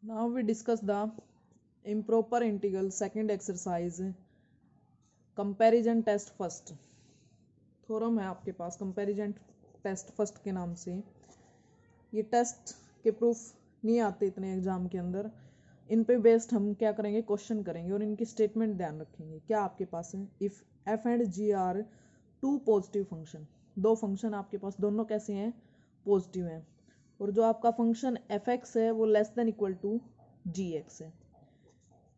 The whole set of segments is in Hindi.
Now we discuss the improper integral second exercise comparison test first. Theorem है आपके पास कंपैरिजन टेस्ट फर्स्ट के नाम से। ये टेस्ट के प्रूफ नहीं आते इतने एग्जाम के अंदर, इन पे बेस्ड हम क्या करेंगे, क्वेश्चन करेंगे और इनकी स्टेटमेंट ध्यान रखेंगे। क्या आपके पास है, if f and ji are two positive function, दो फंक्शन आपके पास दोनों कैसे हैं, पॉजिटिव हैं, और जो आपका फंक्शन एफ एक्स है वो less than equal to ji x है।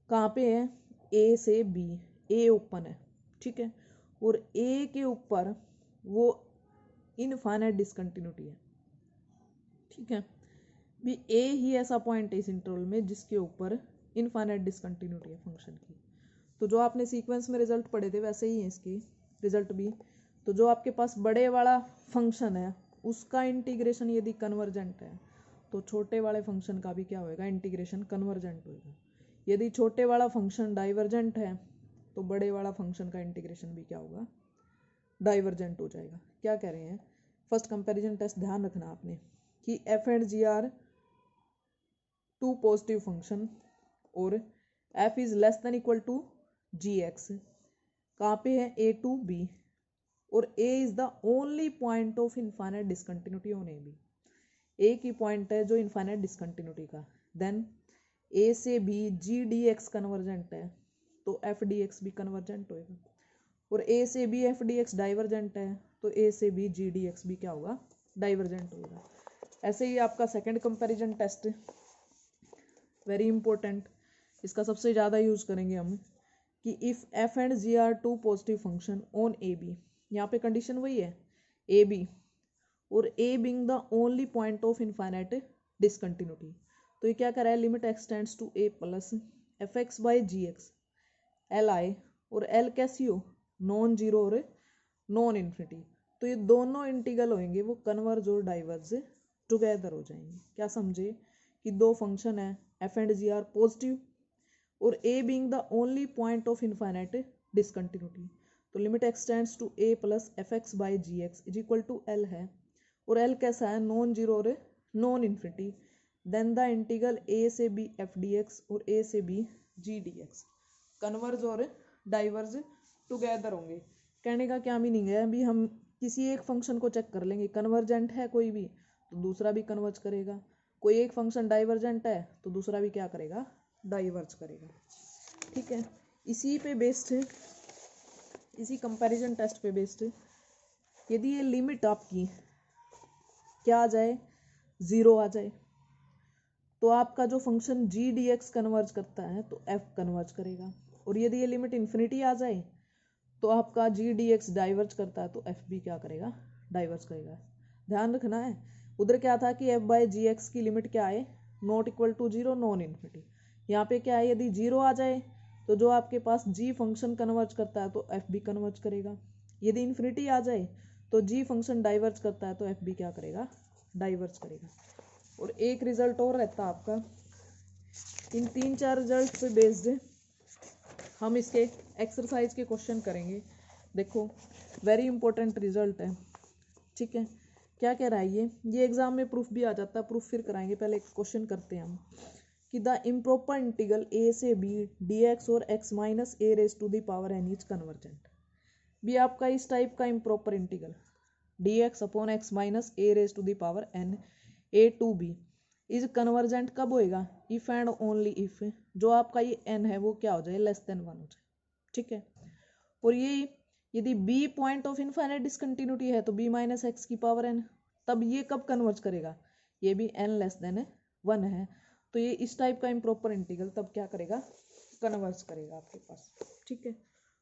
कहाँ पे है, ए से बी, ए ओपन है, ठीक है, और ए के ऊपर वो इनफाइनाइट डिसकंटिन्यूटी है, ठीक है, भी ए ही ऐसा पॉइंट है इस इंटरवल में जिसके ऊपर इनफाइनाइट डिसकंटिन्यूटी है फंक्शन की। तो जो आपने सीक्वेंस में रिजल्ट पढ़े थे वैसे ही है इसकी रिजल्ट भी। तो जो आपके पास बड़े वाला फंक्शन है उसका इंटीग्रेशन यदि कन्वर्जेंट है तो छोटे वाले फंक्शन का भी क्या होएगा, इंटीग्रेशन कन्वर्जेंट होएगा। यदि छोटे वाला फंक्शन डाइवर्जेंट है तो बड़े वाला फंक्शन का इंटीग्रेशन भी क्या होगा, डाइवर्जेंट हो जाएगा। क्या कह रहे हैं, फर्स्ट कंपैरिजन टेस्ट ध्यान रखना आपने कि F and ji are two positive function और F is less than equal to ji X. कहाँ पे है, ए टू बी, और A is the only point of infinite discontinuity on A B. एक ही पॉइंट है जो इनफाइनाइट डिसकंटिन्यूटी का। देन ए से B G D X convergent है तो एफ डी एक्स भी कन्वर्जेंट होएगा, और ए से B F D X divergent है तो ए से बी जी डी एक्स भी क्या होगा, डाइवर्जेंट होगा। ऐसे ही आपका second comparison test very important, इसका सबसे ज़्यादा यूज करेंगे हम कि if F and ji are two positive function on A B, यहाँ पे कंडीशन वही है ए बी, और A being the only point of infinite discontinuity. तो ये क्या कर रहा है, limit X tends to A plus F X by ji X L आई, और एल कैसी हो, नॉन जीरो और नॉन इन्फिनिटी। तो ये दोनों इंटीग्रल होंगे वो कन्वर्ज और डाइवर्ज टुगेदर हो जाएंगे। क्या समझे कि दो फंक्शन है F and ji are positive और A being the only point of infinite discontinuity, तो limit X tends to A plus F X by ji X is equal to L है, और एल कैसा है, नॉन जीरो और non infinity. Then the integral ए से बी एफ डी एक्स और ए से B G D X converge और डाइवर्ज टुगेदर होंगे। कहने का क्या मीनिंग है, अभी हम किसी एक फंक्शन को चेक कर लेंगे, कन्वर्जेंट है कोई भी तो दूसरा भी कन्वर्ज करेगा, कोई एक फंक्शन डाइवर्जेंट है तो दूसरा भी क्या करेगा, डाइवर्ज करेगा, ठीक है। इसी पे बेस्ड है, इसी कंपैरिजन टेस्ट पे बेस्ड है, यदि ये लिमिट आपकी क्या आ जाए, ज़ीरो आ जाए, तो आपका जो फंक्शन जी डी एक्स कन्वर्ज करता है तो एफ कन्वर्ज करेगा, और यदि ये लिमिट इन्फिनिटी आ जाए तो आपका जी डी एक्स डाइवर्ज करता है तो एफ भी क्या करेगा, डाइवर्ज करेगा। ध्यान रखना है, उधर क्या था कि एफ बाई जी एक्स की लिमिट क्या है, not equal to zero non infinity. यहाँ पे क्या है, यदि जीरो आ जाए तो जो आपके पास जी फंक्शन कन्वर्ज करता है तो एफ भी कन्वर्ज करेगा, यदि इन्फिनिटी आ जाए तो जी फंक्शन डाइवर्ज करता है तो एफ भी क्या करेगा, डाइवर्ज करेगा। और एक रिजल्ट और रहता है आपका, इन तीन चार रिजल्ट पे बेस्ड हम इसके एक्सरसाइज के क्वेश्चन करेंगे। देखो वेरी इंपॉर्टेंट रिजल्ट है, ठीक है। क्या कह रहा है ये एग्जाम में प्रूफ भी आ जाता है, प्रूफ फिर कराएंगे, पहले एक क्वेश्चन करते हैं हम कि द इम्प्रॉपर इंटीग्रल ए से बी डी एक्स और x minus a raise to the power n is convergent. भी आपका इस टाइप का improper integral d x upon x minus a raise to the power n a to b is convergent कब होएगा, इफ एंड ओनली इफ जो आपका ये एन है वो क्या हो जाए, लेस देन वन हो जाए, ठीक है। और ये यदि b point of infinite discontinuity है तो b माइनस एक्स की पावर n, तब ये कब कन्वर्ज करेगा, ये भी n लेस देन वन है, तो ये इस टाइप का इम्प्रॉपर इंटीग्रल तब क्या करेगा, कन्वर्ज करेगा आपके पास, ठीक है।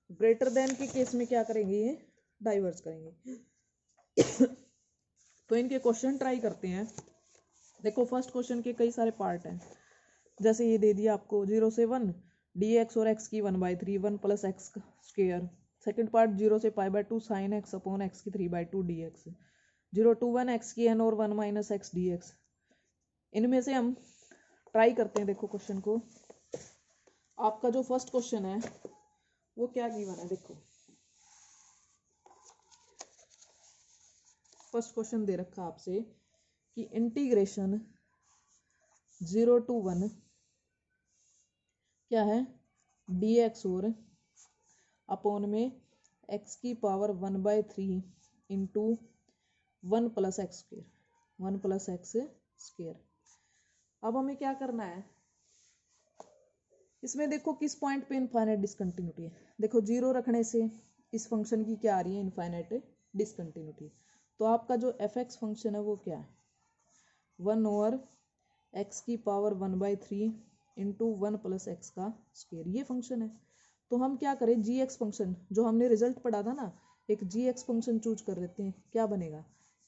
ग्रेटर देन के केस में क्या करेंगे, ये डाइवर्ज करेंगे। तो इनके क्वेश्चन ट्राई करते हैं। देखो फर्स्ट क्वेश्चन के कई सारे पार्ट हैं, जैसे ये दे दिया आपको 0 से 1 डी एक्स और एक्स की 1/3 1 plus x square. Second part 0 से π/2 साइन एक्स अपॉन एक्स की 3/2 डी एक्स। 0 to 1 एक्स की n और 1 माइनस एक्स डी एक्स। इनमें से हम ट्राई करते हैं। देखो क्वेश्चन को, आपका जो फर्स्ट क्वेश्चन है वो क्या गिवन है, देखो फर्स्ट क्वेश्चन दे रखा आपसे कि इंटीग्रेशन 0 to 1 क्या है, डी एक्स और अपॉन में एक्स की power 1/3 into 1 + x square, 1 + x square. अब हमें क्या करना है, इसमें देखो किस पॉइंट पे इनफाइनाइट डिसकंटिन्यूटी है। देखो 0 रखने से इस फंक्शन की क्या आ रही है, इनफाइनाइट डिसकंटिन्यूटी। तो आपका जो एफ एक्स फंक्शन है वो क्या है, 1/x की पावर 1/3 इंटू 1 + x का स्क्वायर, ये फंक्शन है। तो हम क्या करें, जी एक्स फंक्शन जो हमने रिजल्ट पढ़ा था ना, एक जी एक्स फंक्शन चूज कर लेते हैं। क्या बनेगा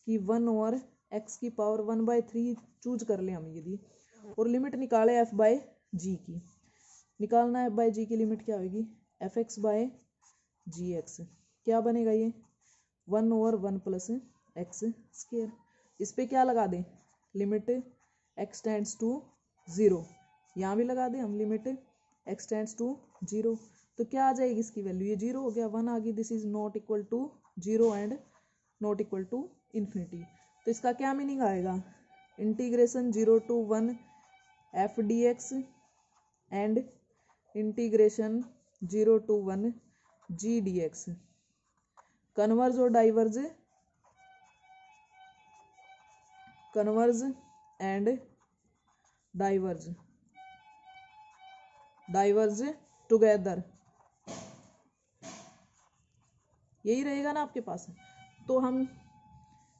कि 1/x की पावर 1/3 चूज कर ले हम यदि, और लिमिट निकाले f बाय जी की। निकालना है f बाय जी की लिमिट क्या होगी, एफ एक्स बाय जी एक्स। क्या बनेगा ये 1/1 + x स्क्वायर। इस पे क्या लगा दें, लिमिट x टेंड्स टू 0, यहाँ भी लगा दें हम लिमिट x टेंड्स टू 0। तो क्या आ जाएगी इसकी वैल्यू, ये 0 हो गया, 1 आ गई। This is not equal to 0 and not equal to infinity. तो इसका क्या मीनिंग आएगा, integration 0 to 1 F D X and integration 0 to 1 G D X. Converge और diverge, converge and diverge, diverge together, यही रहेगा ना आपके पास। तो हम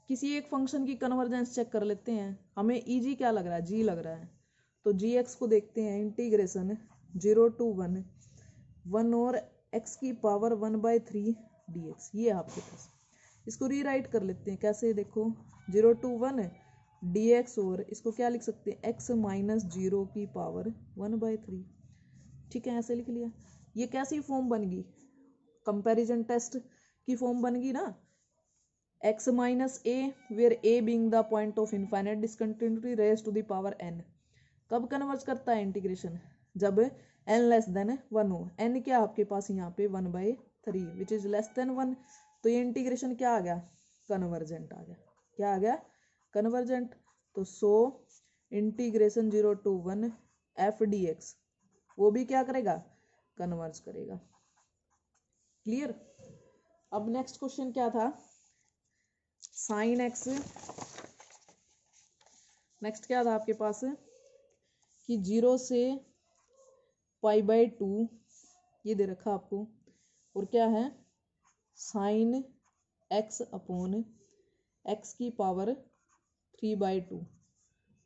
किसी एक फंक्शन की कन्वर्जेंस चेक कर लेते हैं। हमें इजी क्या लग रहा है, जी लग रहा है। तो जी एक्स को देखते हैं, इंटीग्रेशन 0 to 1 1 और x की पावर 1/3 dx, ये है आपके पास। इसको रीराइट कर लेते हैं कैसे, देखो 0 to 1 dx और इसको क्या लिख सकते हैं, x - 0 की पावर 1/3। ठीक है, ऐसे लिख लिया। ये कैसी फॉर्म बन गई, कंपैरिजन टेस्ट की फॉर्म बन गई ना, x - a where a being the point of infinite discontinuity raised to the power n। कब कन्वर्ज करता है इंटीग्रेशन, जब n लेस देन 1 हो। n क्या आपके पास यहाँ पे 1/3 विच इज लेस देन 1। तो ये इंटीग्रेशन क्या आ गया, कन्वर्जेंट आ गया। क्या आ गया, कन्वर्जेंट। तो so integration 0 to 1 F D x वो भी क्या करेगा, कन्वर्ज करेगा। क्लियर। अब नेक्स्ट क्वेश्चन क्या था, साइन एक्स। नेक्स्ट क्या था आपके पास कि 0 से π/2 ये दे रखा आपको, और क्या है साइन x अपॉन x की पावर 3/2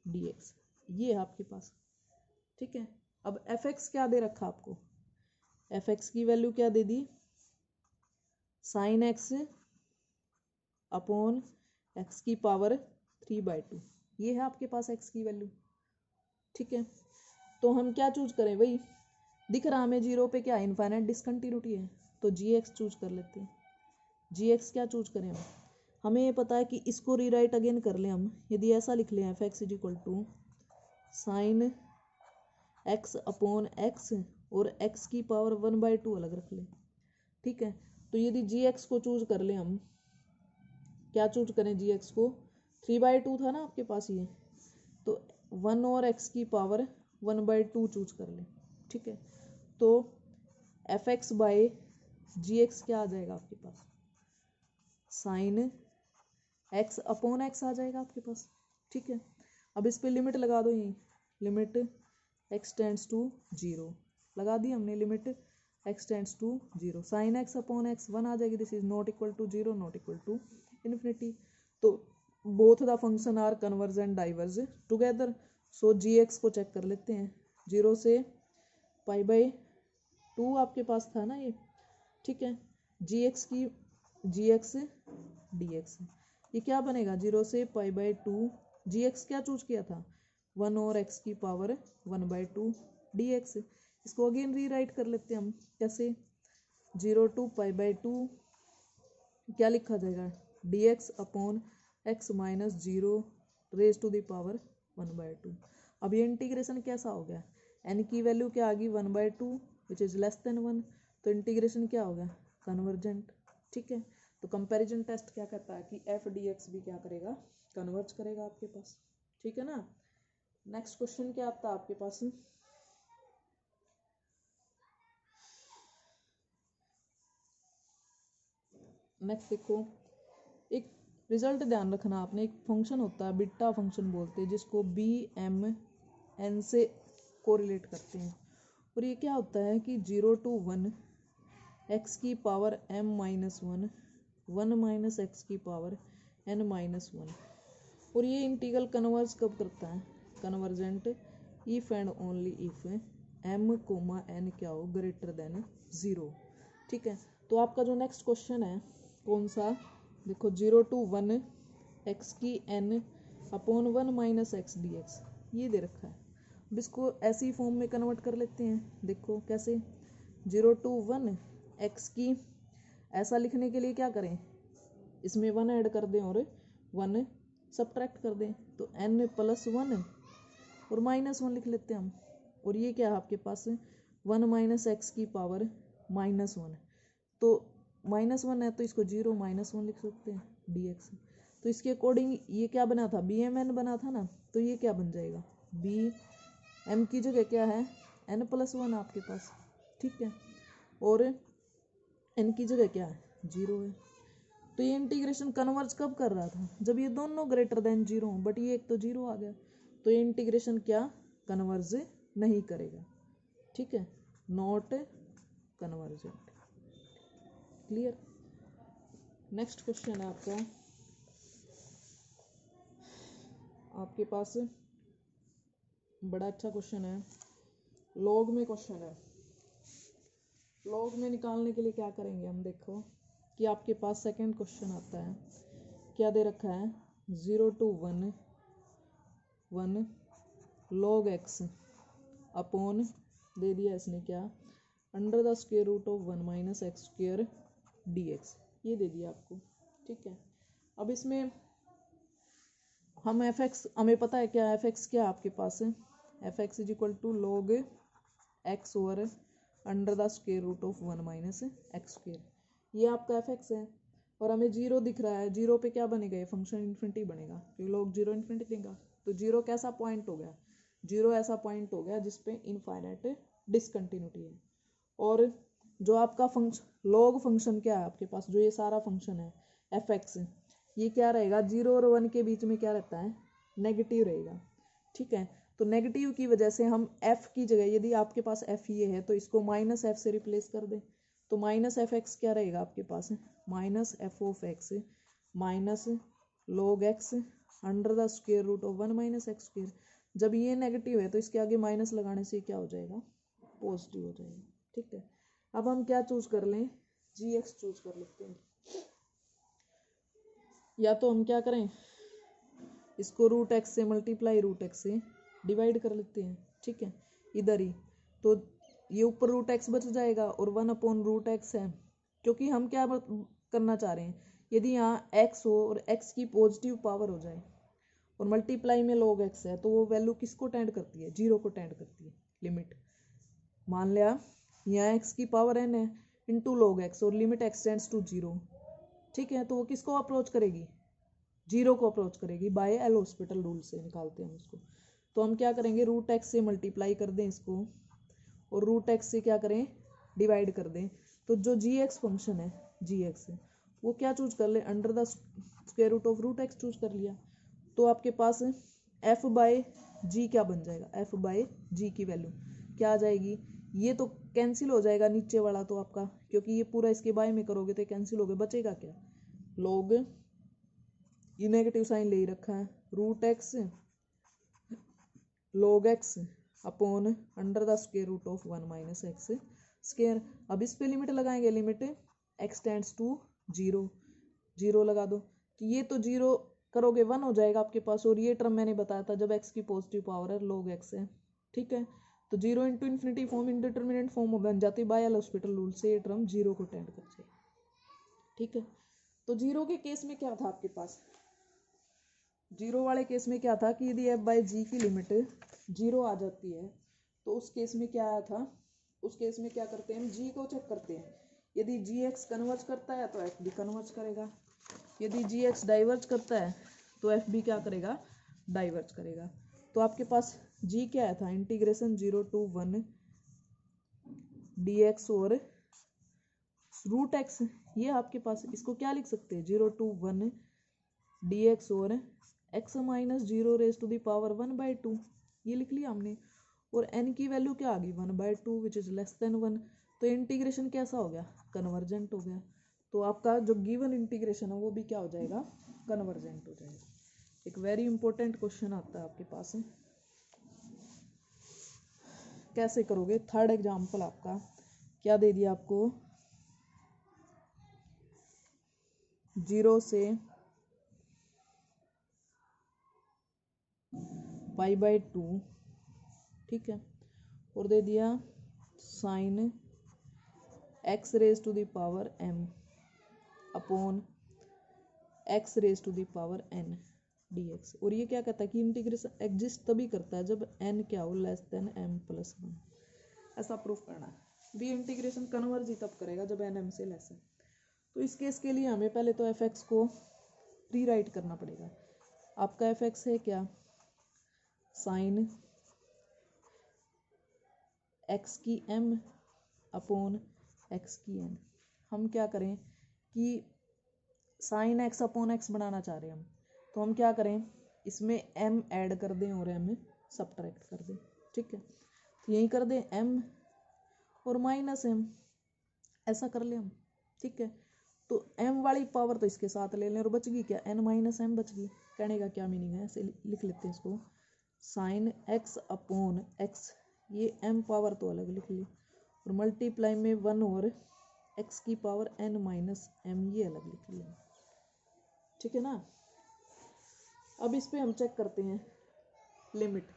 dx, ये है आपके पास। ठीक है, अब एफ एक्स क्या दे रखा आपको, एफ एक्स की वैल्यू क्या दे दी, साइन एक्स अपॉन एक्स की पावर 3/2, ये है आपके पास एक्स की वैल्यू। ठीक है, तो हम क्या चूज करें, वही दिख रहा हमें 0 पे क्या इनफाइनाइट डिसकंटिन्यूटी है, तो जी एक्स चूज कर लेते हैं। जी एक्स क्या चूज करें हम, हमें ये पता है कि इसको रीराइट अगेन कर लें हम। यदि ऐसा लिख लें f x is equal to sine x upon x और एक्स की पावर 1/2 अलग रख लें। ठीक है, तो यदि जी एक्स को चूज कर लें हम, क्या चूज करें जी एक्स को, 3/2 था ना आपके पास ये, तो 1 और एक्स की पावर 1/2 चूज कर लें। ठीक है, तो एफ एक्स बाय जी एक्स क्या आ जाएगा आपके पास, साइन एक्स अपॉन एक्स आ जाएगा आपके पास। ठीक है, अब इस पे लिमिट लगा दो, यही लिमिट एक्स टेंड्स टू 0 लगा दी हमने, limit X tends to 0, sine x upon X 1 आ जाएगी। This is not equal to 0, not equal to infinity. तो both the function are converge and diverge together. So G X को चेक कर लेते हैं, 0 से π/2 आपके पास था ना ये। ठीक है, जी एक्स की जी एक्स डी एक्स, ये क्या बनेगा, 0 से π/2 जी एक्स क्या चूज किया था, 1 और एक्स की पावर 1/2 डी एक्स। इसको अगेन रीराइट कर लेते हैं हम कैसे, 0 to π/2 क्या लिखा जाएगा, d x upon x - 0 raise to the power 1/2। अब ये इंटीग्रेशन कैसा हो गया, एन की वैल्यू क्या आ गई 1/2 विच इज लेस देन 1, तो इंटीग्रेशन क्या हो गया, कन्वर्जेंट। ठीक है, तो कंपैरिजन टेस्ट क्या कहता है कि एफ डी एक्स भी क्या करेगा, कन्वर्ज करेगा आपके पास। ठीक है ना। नेक्स्ट क्वेश्चन क्या आता है आपके पास, नेक्स्ट देखो, एक रिजल्ट ध्यान रखना आपने, एक फंक्शन होता है बीटा फंक्शन बोलते हैं, जिसको बी एम एन से कोरिलेट करते हैं। और ये क्या होता है कि 0 to 1 एक्स की power m minus 1 1 minus x की पावर n माइनस 1। और ये इंटीग्रल कन्वर्ज कब करता है, convergent if and only if m comma n क्या हो ग्रेटर देन 0। ठीक है, तो आपका जो नेक्स्ट क्वेश्चन है कौन सा, देखो 0 to 1 एक्स की n upon 1 minus x D x, ये दे रखा है। अब इसको ऐसी फॉर्म में कन्वर्ट कर लेते हैं, देखो कैसे, 0 to 1 एक्स की, ऐसा लिखने के लिए क्या करें, इसमें 1 ऐड कर दें और 1 सब्ट्रैक्ट कर दें, तो n प्लस 1 और माइनस 1 लिख लेते हैं हम। और ये क्या है आपके पास 1 माइनस एक्स की पावर माइनस 1, तो माइनस 1 है तो इसको 0 माइनस 1 लिख सकते हैं डी एक्स। तो इसके अकॉर्डिंग ये क्या बना था, बी एम एन बना था ना, तो ये क्या बन जाएगा, बी एम की जगह क्या है n प्लस 1 आपके पास। ठीक है, और n की जगह क्या है 0 है। तो ये इंटीग्रेशन कन्वर्ज कब कर रहा था, जब ये दोनों ग्रेटर देन 0 हो, बट ये एक तो 0 आ गया, तो ये इंटीग्रेशन क्या कन्वर्ज नहीं करेगा। ठीक है, not convergent. Clear. Next question है आपके पास बड़ा अच्छा क्वेश्चन है, लॉग में क्वेश्चन है। लॉग में निकालने के लिए क्या करेंगे हम, देखो कि आपके पास सेकंड क्वेश्चन आता है, क्या दे रखा है 0 to 1 1 log x अपॉन दे दिया इसने क्या under the square root of 1 minus x square d x, ये दे दिया आपको। ठीक है, अब इसमें हम एफ एक्स, हमें पता है क्या एफ एक्स क्या आपके पास है, f x is equal to log x over under the square root of 1 minus x square, ये आपका एफ एक्स है। और हमें 0 दिख रहा है, 0 पे क्या बनेगा, ये फंक्शन इन्फिनिटी बनेगा, क्योंकि लोग 0 इन्फिनिटी देगा। तो 0 कैसा पॉइंट हो गया, 0 ऐसा पॉइंट हो गया जिसपे इनफाइनाइट डिसकंटिन्यूटी है। और जो आपका फंक्शन लॉग फंक्शन क्या है आपके पास, जो ये सारा फंक्शन है एफ एक्स, ये क्या रहेगा 0 और 1 के बीच में क्या रहता है, नेगेटिव रहेगा। ठीक है, तो नेगेटिव की वजह से हम f की जगह, यदि आपके पास f ये है तो इसको माइनस एफ से रिप्लेस कर दें, तो माइनस एफ एक्स क्या रहेगा आपके पास, minus F of X minus log X under the square root of 1 minus x square. जब ये नेगेटिव है तो इसके आगे माइनस लगाने से क्या हो जाएगा, पॉजिटिव हो जाएगा। ठीक है, अब हम क्या चूज कर लें, जी एक्स चूज कर लेते हैं, या तो हम क्या करें, इसको रूट एक्स से मल्टीप्लाई रूट एक्स से डिवाइड कर लेते हैं। ठीक है, इधर ही, तो ये ऊपर रूट एक्स बच जाएगा और 1 अपॉन रूट एक्स है, क्योंकि हम क्या करना चाह रहे हैं, यदि यहाँ x हो और x की पॉजिटिव पावर हो जाए और मल्टीप्लाई में log x है, तो वो वैल्यू किसको टेंड करती है, 0 को टेंड करती है। लिमिट मान लिया यहाँ x की पावर n है इंटू log x और लिमिट x टेंड्स टू 0। ठीक है, तो वो किसको अप्रोच करेगी, 0 को अप्रोच करेगी, बाय एल हॉस्पिटल रूल से निकालते हैं उसको। तो हम क्या करेंगे, रूट एक्स से मल्टीप्लाई कर दें इसको और रूट एक्स से क्या करें, डिवाइड कर दें। तो जो जी एक्स फंक्शन है, जी एक्स वो क्या चूज कर ले, under the square root of root x choose कर लिया, तो आपके पास एफ बाय जी क्या बन जाएगा, एफ बाय जी की वैल्यू क्या आ जाएगी, ये तो कैंसिल हो जाएगा नीचे वाला तो आपका, क्योंकि ये पूरा इसके बाय में करोगे तो कैंसिल हो गया, बचेगा क्या, लॉग ये नेगेटिव साइन ले ही रखा है, root x log x upon under the square root of 1 minus x square. अब इस पे लिमिट लगाएंगे, लिमिट x टेंड्स टू 0, 0 लगा दो, तो ये तो 0 करोगे 1 हो जाएगा आपके पास, और ये टर्म मैंने बताया था जब x की पॉजिटिव पावर है log x है। ठीक है, तो 0 इंटू इन्फिनिटी फॉर्म इंडिटरमिनेंट फॉर्म बन जाती है, बाय एल हॉस्पिटल रूल से ये टर्म 0 को टेंड कर जाएगी। ठीक है, तो 0 के केस में क्या था आपके पास, 0 वाले केस में क्या था कि यदि f बाई जी की लिमिट 0 आ जाती है, तो उस केस में क्या आया था, उस केस में क्या करते हैं हम g को चेक करते हैं, यदि जी एक्स कन्वर्ज करता है तो एफ भी कन्वर्ज करेगा, यदि जी एक्स डाइवर्ज करता है तो एफ भी क्या करेगा, डाइवर्ज करेगा। तो आपके पास g क्या आया था, इंटीग्रेशन 0 to 1 डी एक्स और रूट एक्स ये आपके पास, इसको क्या लिख सकते हैं 0 to 1 dx और x minus 0 raise to the power 1/2 ये लिख लिया हमने। और n की वैल्यू क्या आ गई 1/2 विच इज लेस देन 1। तो इंटीग्रेशन कैसा हो गया, कन्वर्जेंट हो गया। तो आपका जो गिवन इंटीग्रेशन है वो भी क्या हो जाएगा, कन्वर्जेंट हो जाएगा। एक वेरी इंपॉर्टेंट क्वेश्चन आता है आपके पास, कैसे करोगे। थर्ड एग्जाम्पल आपका क्या दे दिया आपको, 0 से π/2, ठीक है, और दे दिया sine x raise to the power m upon x raise to the power n dx। और ये क्या कहता है कि इंटीग्रेशन एग्जिस्ट तभी करता है जब n क्या हो लेस देन m+1। ऐसा प्रूफ करना है। भी इंटीग्रेशन कन्वर्ज ही तब करेगा जब n m से लेस है। तो इस केस के लिए हमें पहले तो f(x) को रीराइट करना पड़ेगा। आपका f(x) है क्या, साइन x की m अपॉन x की n। हम क्या करें कि साइन x अपॉन x बनाना चाह रहे हैं हम, तो हम क्या करें इसमें m ऐड कर दें और m सब्ट्रैक्ट कर दें, ठीक है। तो यही कर दें m और माइनस m, ऐसा कर लें हम, ठीक है। तो m वाली पावर तो इसके साथ ले लें और बच गई क्या n माइनस m बच गई। कहने का क्या मीनिंग है, ऐसे लिख लेते हैं इसको, साइन x अपॉन x, ये m पावर तो अलग लिख ली और मल्टीप्लाई में 1 और x की पावर n माइनस m ये अलग लिख लिया, ठीक है ना। अब इस पे हम चेक करते हैं लिमिट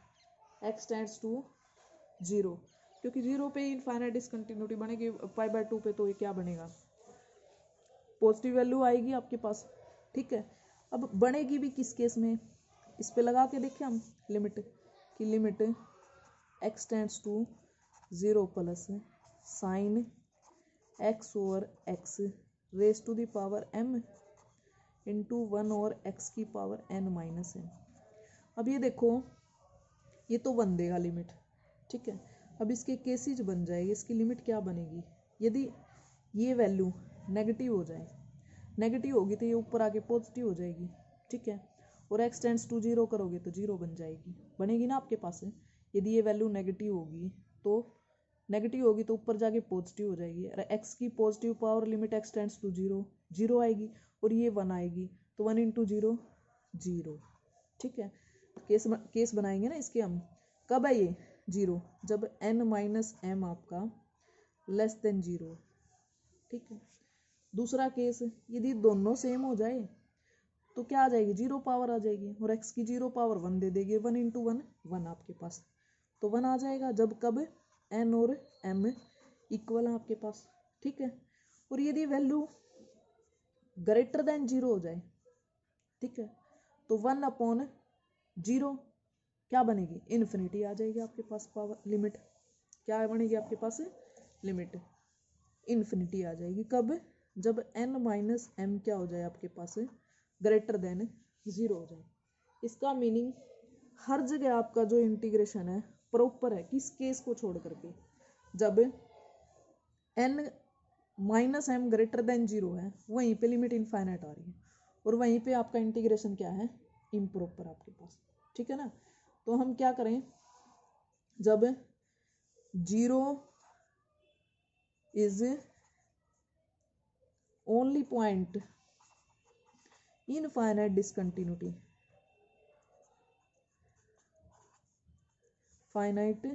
x टेंड्स टू 0, क्योंकि 0 पे इनफाइनाइट डिसकंटिन्यूटी बनेगी, π/2 पे तो ये क्या बनेगा, पॉजिटिव वैल्यू आएगी आपके पास, ठीक है। अब बनेगी भी किस केस में, इस पे लगा के देखें हम लिमिट की, limit x tends to 0 plus sine x और x raise to the power m into 1 और x की पावर n माइनस m। अब ये देखो ये तो बन देगा लिमिट, ठीक है। अब इसके केसेज बन जाएगी, इसकी लिमिट क्या बनेगी, यदि ये वैल्यू नेगेटिव हो जाए, नेगेटिव होगी तो ये ऊपर आके पॉजिटिव हो जाएगी, ठीक है। और x टेंड्स टू 0 करोगे तो 0 बन जाएगी, बनेगी ना आपके पास। यदि ये वैल्यू नेगेटिव होगी तो ऊपर जाके पॉजिटिव हो जाएगी, और x की positive power limit x tends to 0 0 आएगी और ये 1 आएगी, तो 1 इंटू 0 0, ठीक है। केस बनाएंगे ना इसके हम, कब है ये 0, जब n माइनस m आपका लेस देन 0, ठीक है। दूसरा केस, यदि दोनों सेम हो जाए तो क्या आ जाएगी 0 पावर आ जाएगी और x की 0 पावर 1 दे देगी, 1 इंटू 1 1 आपके पास, तो 1 आ जाएगा जब कब n और m इक्वल है आपके पास, ठीक है। और यदि वैल्यू ग्रेटर देन 0 हो जाए, ठीक है, तो 1 अपॉन 0 क्या बनेगी, इन्फिनिटी आ जाएगी आपके पास, पावर लिमिट क्या बनेगी आपके पास, लिमिट इन्फिनिटी आ जाएगी, कब, जब n माइनस m क्या हो जाए आपके पास, ग्रेटर देन 0 हो जाए। इसका मीनिंग हर जगह आपका जो इंटीग्रेशन है प्रॉपर है, किस केस को छोड़ करके, जब n minus m greater than 0 है वहीं पे लिमिट इनफाइनाइट आ रही है, और वहीं पे आपका इंटीग्रेशन क्या है, इम्प्रॉपर आपके पास, ठीक है ना। तो हम क्या करें, जब 0 is only point in finite discontinuity, finite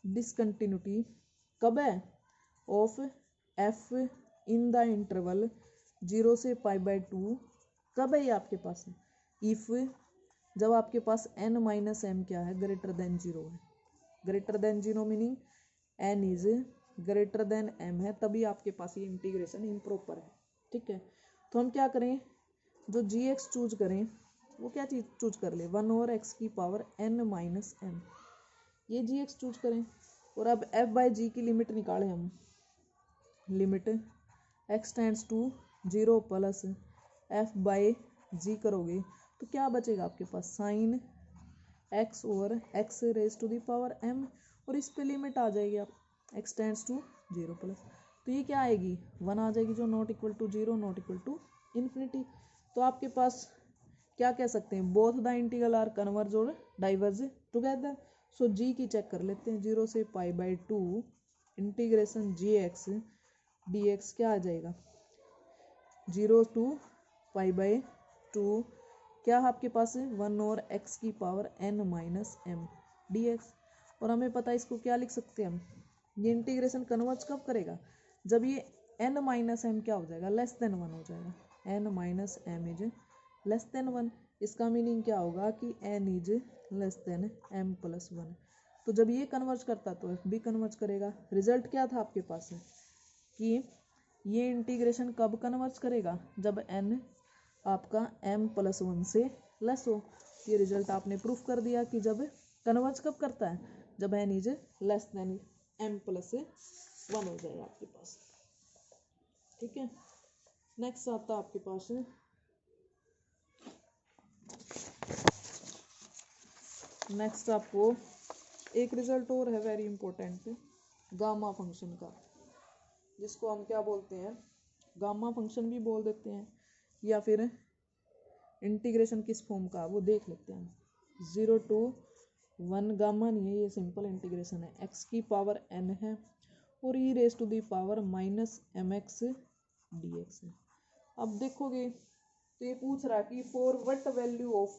discontinuity कब है, of f in the interval 0 से π/2, कब है ये आपके पास, इफ जब आपके पास n माइनस m क्या है, ग्रेटर देन 0 है, greater than 0 meaning n is greater than m है, तभी आपके पास ये इंटीग्रेशन इम्प्रॉपर है, ठीक है। तो हम क्या करें, जो gx चूज करें वो क्या चीज चूज कर ले, 1 और x की पावर n माइनस m, ये gx चूज करें। और अब f/g की लिमिट निकालें हम, limit x tends to 0 plus f/g करोगे तो क्या बचेगा आपके पास, साइन x और x raise to the power m, और इस पे लिमिट आ जाएगी आप x टेंड्स टू 0 प्लस, तो ये क्या आएगी 1 आ जाएगी, जो not equal to 0 not equal to infinity. तो आपके पास क्या कह सकते हैं, both the integral are converge और डाइवर्ज टुगेदर। सो जी की चेक कर लेते हैं, 0 से π/2 इंटीग्रेशन gx dx क्या आ जाएगा, 0 to π/2 क्या आपके पास है 1 और x की power n minus m dx। और हमें पता है इसको क्या लिख सकते हैं हम, ये इंटीग्रेशन कन्वर्ज कब करेगा, जब ये n माइनस एम क्या हो जाएगा लेस देन 1 हो जाएगा, n minus m is less than 1। इसका मीनिंग क्या होगा कि n is less than m plus 1। तो जब ये कन्वर्ज करता तो f भी कन्वर्ज करेगा। रिजल्ट क्या था आपके पास है कि ये इंटीग्रेशन कब कन्वर्ज करेगा, जब n आपका m प्लस 1 से लेस हो। ये रिजल्ट आपने प्रूफ कर दिया कि जब कन्वर्ज कब करता है, जब n is less than m plus 1 हो जाएगा आपके पास। ठीक है, नेक्स्ट आता है आपके पास नेक्स्ट आपको एक रिजल्ट और है वेरी इंपॉर्टेंट, गामा फंक्शन का, जिसको हम क्या बोलते हैं, गामा फंक्शन भी बोल देते हैं, या फिर इंटीग्रेशन किस फॉर्म का वो देख लेते हैं हम। 0 to 1 गामा नहीं है, ये सिंपल इंटीग्रेशन है, x की पावर n है और e raise to the power minus mx dx है। अब देखोगे तो ये पूछ रहा है कि for what value of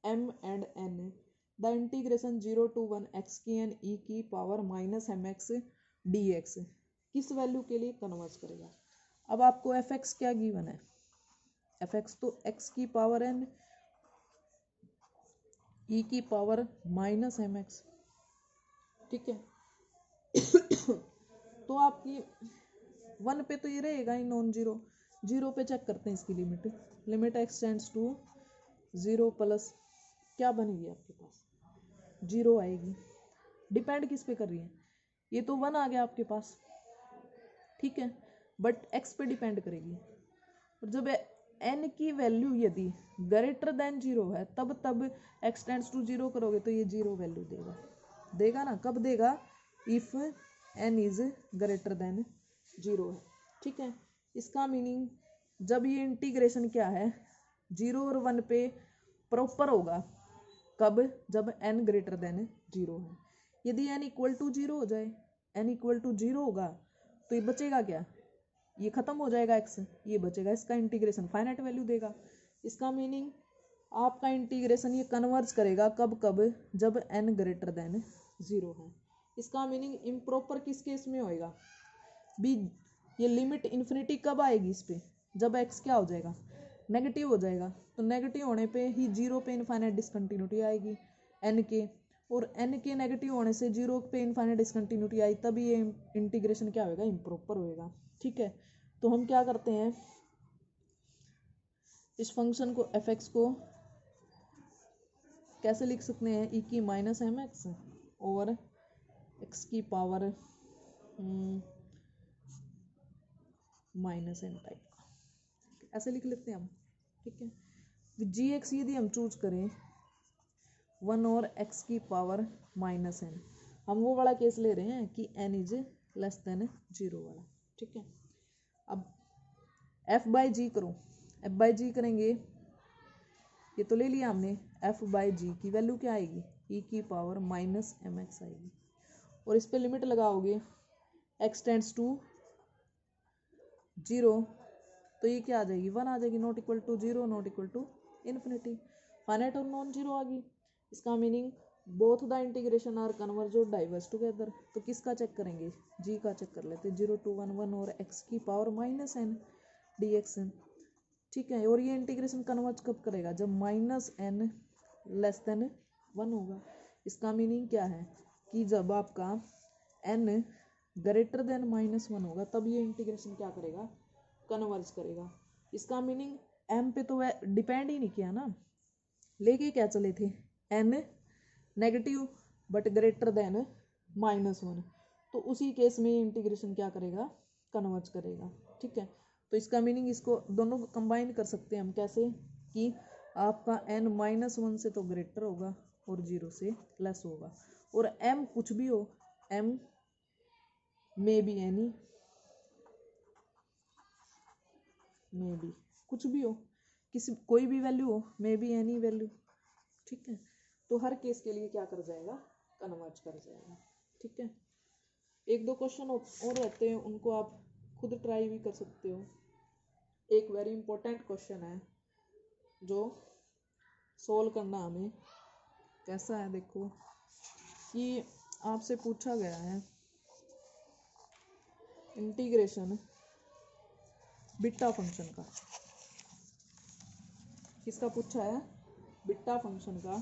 m and n the integration 0 to 1 x की n e की पावर माइनस mx dx किस वैल्यू के लिए कन्वर्ज करेगा। अब आपको fx क्या गिवन है, fx तो x की पावर n e की पावर माइनस mx, ठीक है। तो आपकी 1 पे तो ये रहेगा ही नॉन जीरो, 0 पे चेक करते हैं इसकी limit, limit x tends to 0 plus क्या बनेगी आपके पास 0 आएगी। डिपेंड किस पे कर रही है, ये तो 1 आ गया आपके पास, ठीक है, बट x पे डिपेंड करेगी। और जब n की वैल्यू यदि ग्रेटर देन 0 है तब x टेंड्स टू 0 करोगे तो ये 0 वैल्यू देगा ना, कब देगा, if n is greater than 0 है, ठीक है। इसका मीनिंग जब ये इंटीग्रेशन क्या है 0 और 1 पे प्रॉपर होगा, कब, जब n ग्रेटर देन 0 है। यदि n इक्वल टू 0 हो जाए, n इक्वल टू 0 होगा तो ये बचेगा क्या, ये खत्म हो जाएगा x, ये बचेगा, इसका इंटीग्रेशन फाइनाइट वैल्यू देगा। इसका मीनिंग आपका इंटीग्रेशन ये कन्वर्ज करेगा कब जब n ग्रेटर देन 0 है। इसका मीनिंग इम्प्रॉपर किस केस में होएगा भी, ये लिमिट इन्फिनिटी कब आएगी इस पे, जब x क्या हो जाएगा नेगेटिव हो जाएगा। तो नेगेटिव होने पे ही 0 पे इनफाइनाइट डिसकंटिन्यूटी आएगी n के, और n के नेगेटिव होने से 0 पे इनफाइनाइट डिसकंटिन्यूटी आई, तब ये इंटीग्रेशन क्या होएगा इम्प्रॉपर होएगा, ठीक है। तो हम क्या करते हैं, इस फंक्शन को fx को कैसे लिख सकते हैं, e की माइनस mx और x की पावर माइनस n टाइप का, ऐसे लिख लेते हैं हम, ठीक है। जी एक्स यदि हम चूज करें 1 और x की पावर माइनस n, हम वो वाला केस ले रहे हैं कि n इज लेस देन 0 वाला, ठीक है। अब f बाई जी करो, f बाई जी करेंगे, ये तो ले लिया हमने, f बाई जी की वैल्यू क्या आएगी e की पावर माइनस mx आएगी, और इस पे लिमिट लगाओगे x टेंड्स टू 0 तो ये क्या आ जाएगी 1 आ जाएगी, not equal to 0 not equal to infinity, finite और नॉन जीरो आ गई। इसका meaning both the integration are converge और डाइवर्स टुगेदर। तो किसका चेक करेंगे, जी का चेक कर लेते हैं, 0 to 1 1 और x की पावर माइनस n dx, ठीक है। और ये इंटीग्रेशन कन्वर्ज कब करेगा, जब माइनस n लेस देन 1 होगा। इसका मीनिंग क्या है कि जब आपका n ग्रेटर देन माइनस 1 होगा तब ये इंटीग्रेशन क्या करेगा कन्वर्ज करेगा। इसका मीनिंग m पे तो डिपेंड ही नहीं किया ना, लेके क्या चले थे n negative but greater than minus 1, तो उसी केस में इंटीग्रेशन क्या करेगा कन्वर्ज करेगा, ठीक है। तो इसका मीनिंग इसको दोनों को कंबाइन कर सकते हैं हम, कैसे कि आपका n माइनस 1 से तो ग्रेटर होगा और 0 से लेस होगा, और m कुछ भी हो, m may be any, may be कुछ भी हो, किसी कोई भी वैल्यू हो, मे बी एनी वैल्यू, ठीक है। तो हर केस के लिए क्या कर जाएगा, कन्वर्ट कर जाएगा, ठीक है। एक दो क्वेश्चन और रहते हैं, उनको आप खुद ट्राई भी कर सकते हो। एक वेरी इंपॉर्टेंट क्वेश्चन है जो सोल्व करना हमें कैसा है, देखो कि आपसे पूछा गया है इंटीग्रेशन बीटा फंक्शन का। किसका पूछा है, बीटा फंक्शन का।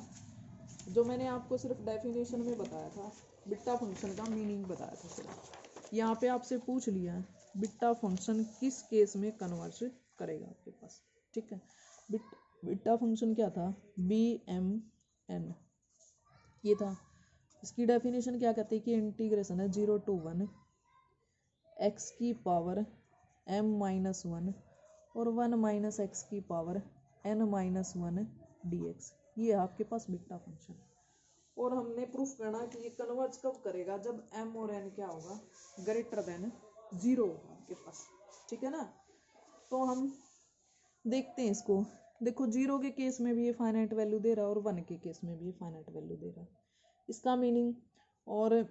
जो मैंने आपको सिर्फ डेफिनेशन में बताया था, बीटा फंक्शन का मीनिंग बताया था सिर्फ। यहाँ पे आपसे पूछ लिया है बीटा फंक्शन किस केस में कन्वर्ज करेगा आपके पास, ठीक है। बीटा फंक्शन क्या था, बी एम एन, ये था। इसकी डेफिनेशन क्या कहते हैं कि इंटीग्रेशन है 0 to 1 एक्स की पावर m-1 और 1 - एक्स की पावर n-1 dx। ये है आपके पास बीटा फंक्शन। और हमने प्रूफ करना कि ये कन्वर्ज कब करेगा, जब m और n क्या होगा, ग्रेटर देन 0 होगा आपके पास, ठीक है ना। तो हम देखते हैं इसको। देखो 0 के केस में भी ये फाइनाइट वैल्यू दे रहा है और 1 के केस में भी ये फाइनाइट वैल्यू दे रहा है, इसका मीनिंग। और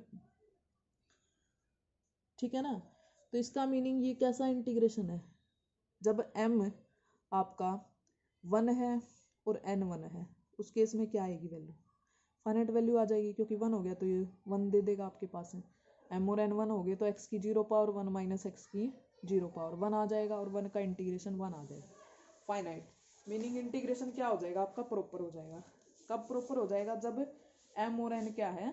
ठीक है ना, तो इसका मीनिंग ये कैसा इंटीग्रेशन है, जब m आपका 1 है और n 1 है, उस केस में क्या आएगी वैल्यू, फाइनाइट वैल्यू आ जाएगी, क्योंकि 1 हो गया तो ये 1 दे देगा आपके पास है। m और n 1 हो गए तो x की 0 पावर 1 - x की 0 पावर 1 आ जाएगा, और 1 का इंटीग्रेशन 1 आ जाएगा, फाइनाइट। मीनिंग इंटीग्रेशन क्या हो जाएगा आपका, प्रॉपर हो जाएगा। कब प्रॉपर हो जाएगा, जब m और n क्या है,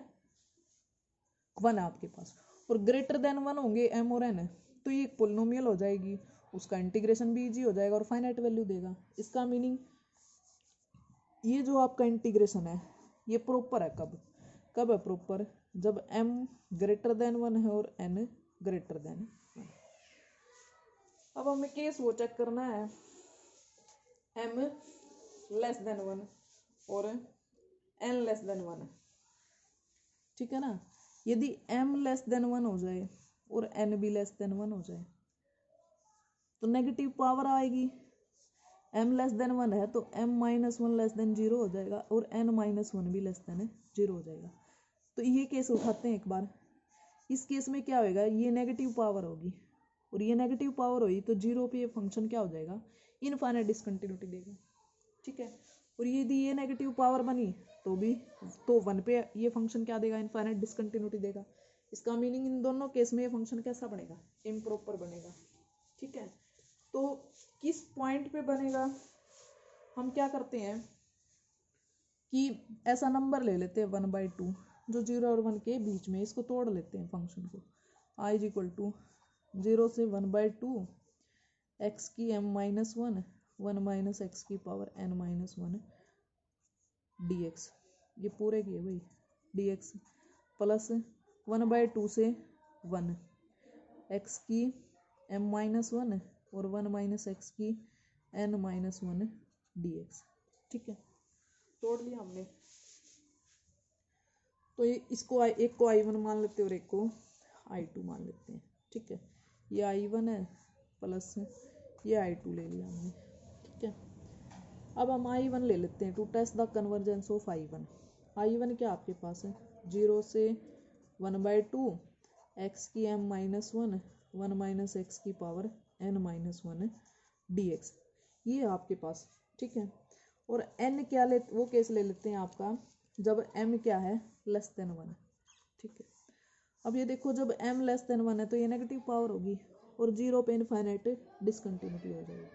1 है आपके पास, और ग्रेटर देन 1 होंगे m और n, तो ये एक पोलिनोमियल हो जाएगी, उसका इंटीग्रेशन भी इजी हो जाएगा और फाइनाइट वैल्यू देगा। इसका मीनिंग ये जो आपका इंटीग्रेशन है ये प्रॉपर है। कब कब है प्रॉपर, जब m ग्रेटर देन 1 है और n ग्रेटर देन 1। अब हमें केस वो चेक करना है m लेस देन 1 और n लेस देन 1, ठीक है ना। यदि m लेस देन 1 हो जाए और n भी लेस देन 1 हो जाए तो नेगेटिव पावर आएगी। m लेस देन 1 है तो m-1 लेस देन 0 हो जाएगा और n-1 भी लेस देन 0 हो जाएगा। तो ये केस उठाते हैं एक बार। इस केस में क्या होएगा, ये नेगेटिव पावर होगी और ये नेगेटिव पावर हुई तो 0 पे ये फंक्शन क्या हो जाएगा, इनफाइनाइट डिसकंटिन्यूटी देगा, ठीक है। और यदि ये नेगेटिव पावर बनी तो भी तो 1 पे ये फंक्शन क्या देगा, इनफाइनाइट डिसकंटिन्यूटी देगा। इसका मीनिंग इन दोनों केस में ये फंक्शन कैसा बनेगा, इम्प्रॉपर बनेगा, ठीक है। तो किस पॉइंट पे बनेगा, हम क्या करते हैं कि ऐसा नंबर ले लेते हैं 1/2 जो 0 और 1 के बीच में, इसको तोड़ लेते हैं फंक्शन को। i = 0 से 1/2 x की m-1 1 - x की पावर n-1 dx, ये पूरे की है भाई dx, प्लस 1/2 से 1 x की m-1 और 1 - x की n-1 dx, ठीक है। तोड़ लिया हमने। तो ये इसको एक को i1 मान लेते हैं और एक को i2 मान लेते हैं, ठीक है। ये i1 है प्लस ये i2 ले लिया हमने, ठीक है। अब हम i1 ले लेते हैं to test the convergence of i1। i1 क्या आपके पास है, 0 से 1/2 x की m-1 1 - x की पावर n-1 dx, ये है आपके पास, ठीक है। और n क्या ले, वो केस ले लेते हैं आपका जब m क्या है, लेस देन 1, ठीक है। अब ये देखो जब m लेस देन 1 है तो ये नेगेटिव पावर होगी और 0 पे इनफाइनाइट डिसकंटिन्यूटी हो जाएगी,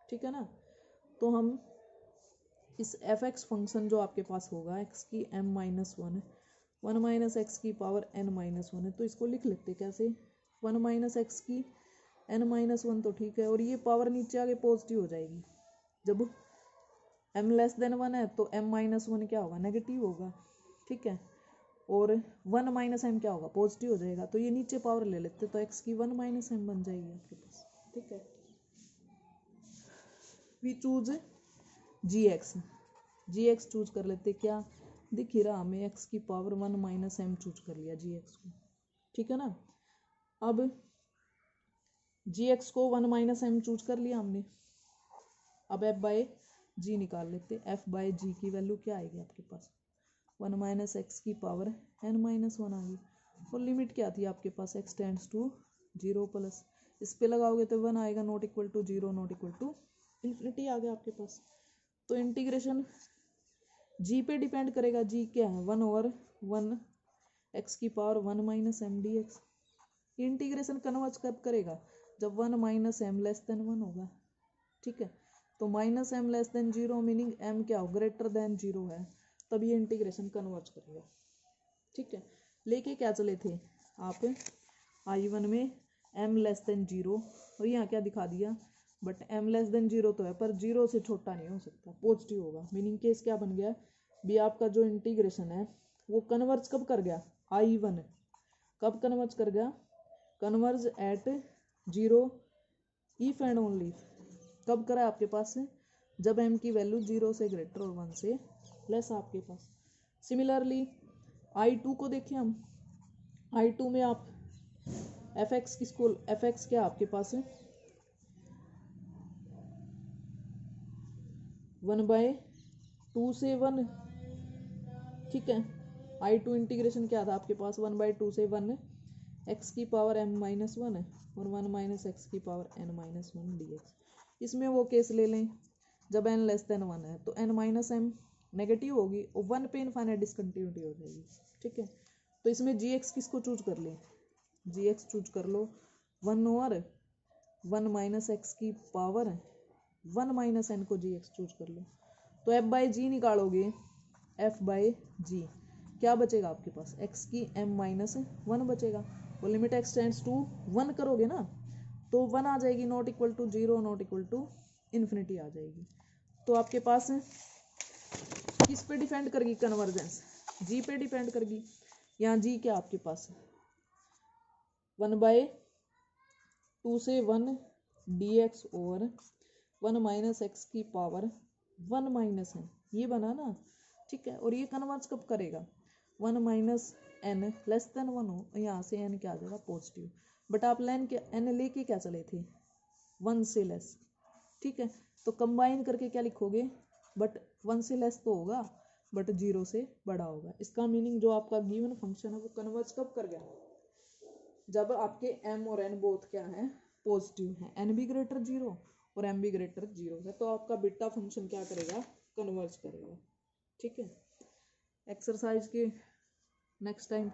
ठीक है ना। तो हम इस f(x) फंक्शन जो आपके पास होगा x की m-1 1 - x की पावर n-1 है, तो इसको लिख लेते कैसे, 1 - x की n-1 तो ठीक है, और ये पावर नीचे आके पॉजिटिव हो जाएगी। जब m लेस देन 1 है तो m-1 क्या होगा, नेगेटिव होगा, ठीक है। और 1 - m क्या होगा, पॉजिटिव हो जाएगा। तो ये नीचे पावर ले लेते तो x की 1 - m बन जाएगी आपके पास, ठीक है। वी चूज gx चूज कर लेते, क्या दिख ही रहा हमें, x की पावर 1 - m चूज कर लिया gx को, ठीक है ना। अब जी एक्स को 1 माइनस एम चूज कर लिया हमने। अब एफ बाय जी निकाल लेते। एफ बाय जी की वैल्यू क्या आएगी आपके पास, 1 माइनस एक्स की पावर n माइनस 1 आ गई। और लिमिट क्या थी आपके पास, x टेंड्स टू 0 प्लस, इस पे लगाओगे तो 1 आएगा, not equal to 0, not equal to infinity आ गया आपके पास। तो इंटीग्रेशन g पे डिपेंड करेगा। g क्या है, 1/1 x की power 1 minus M D X. Integration converge कब करेगा, जब 1 माइनस एम लेस देन 1 होगा। ठीक है, तो minus m less than 0 meaning m क्या हो, ग्रेटर देन 0 है, तब ये इंटीग्रेशन कन्वर्ज करेगा। ठीक है, लेके क्या चले थे आप I1 में m लेस देन 0, और यहाँ क्या दिखा दिया, बट m लेस देन 0 तो है पर 0 से छोटा नहीं हो सकता, पॉजिटिव होगा। मीनिंग केस क्या बन गया, भी आपका जो इंटीग्रेशन है वो कन्वर्ज कब कर गया, I1 कब कन्वर्ज कर गया, converge eight 0 if and only कब करा आपके पास, जब m की वैल्यू 0 से ग्रेटर और 1 से लेस आपके पास। सिमिलरली I2 को देखिए हम, I2 में आप fx किसको, fx क्या आपके पास है 1/2 से 1। ठीक है, I2 इंटीग्रेशन क्या था आपके पास, 1/2 से 1 x की पावर m माइनस 1 और 1 माइनस एक्स की पावर n माइनस 1 dx। इसमें वो केस ले लें जब n लेस देन 1 है, तो n माइनस एम नेगेटिव होगी और 1 पे इनफाइनाइट डिसकंटिन्यूटी हो जाएगी। ठीक है, तो इसमें gx किसको चूज कर लें, gx चूज कर लो 1/1 माइनस एक्स की पावर 1 माइनस एन को gx चूज कर लो। तो f बाई जी निकालोगे, f बाई जी क्या बचेगा आपके पास, x की m माइनस 1 बचेगा, और लिमिट x टेंड्स टू 1 करोगे ना तो 1 आ जाएगी, not equal to 0, not equal to infinity आ जाएगी। तो आपके पास किस पे डिपेंड करेगी कन्वर्जेंस, जी पे डिपेंड करेगी। यहाँ जी क्या आपके पास 1/2 से 1 dx और 1 माइनस एक्स की पावर 1 माइनस एन, ये बना ना। ठीक है, और ये कन्वर्ज कब करेगा, 1 माइनस एन लेस देन 1 हो, यहाँ से एन क्या आ जाएगा पॉजिटिव, बट आप एन लेके क्या चले थे 1 से लेस। ठीक है, तो कंबाइन करके क्या लिखोगे, बट 1 से लेस तो होगा बट 0 से बड़ा होगा। इसका मीनिंग जो आपका गिवन फंक्शन है वो कन्वर्ज कब कर गया, जब आपके m और n बोथ क्या है पॉजिटिव है, n भी ग्रेटर 0 और m भी ग्रेटर 0 है, तो आपका बीटा फंक्शन क्या करेगा, कन्वर्ज करेगा। ठीक है, एक्सरसाइज के नेक्स्ट टाइम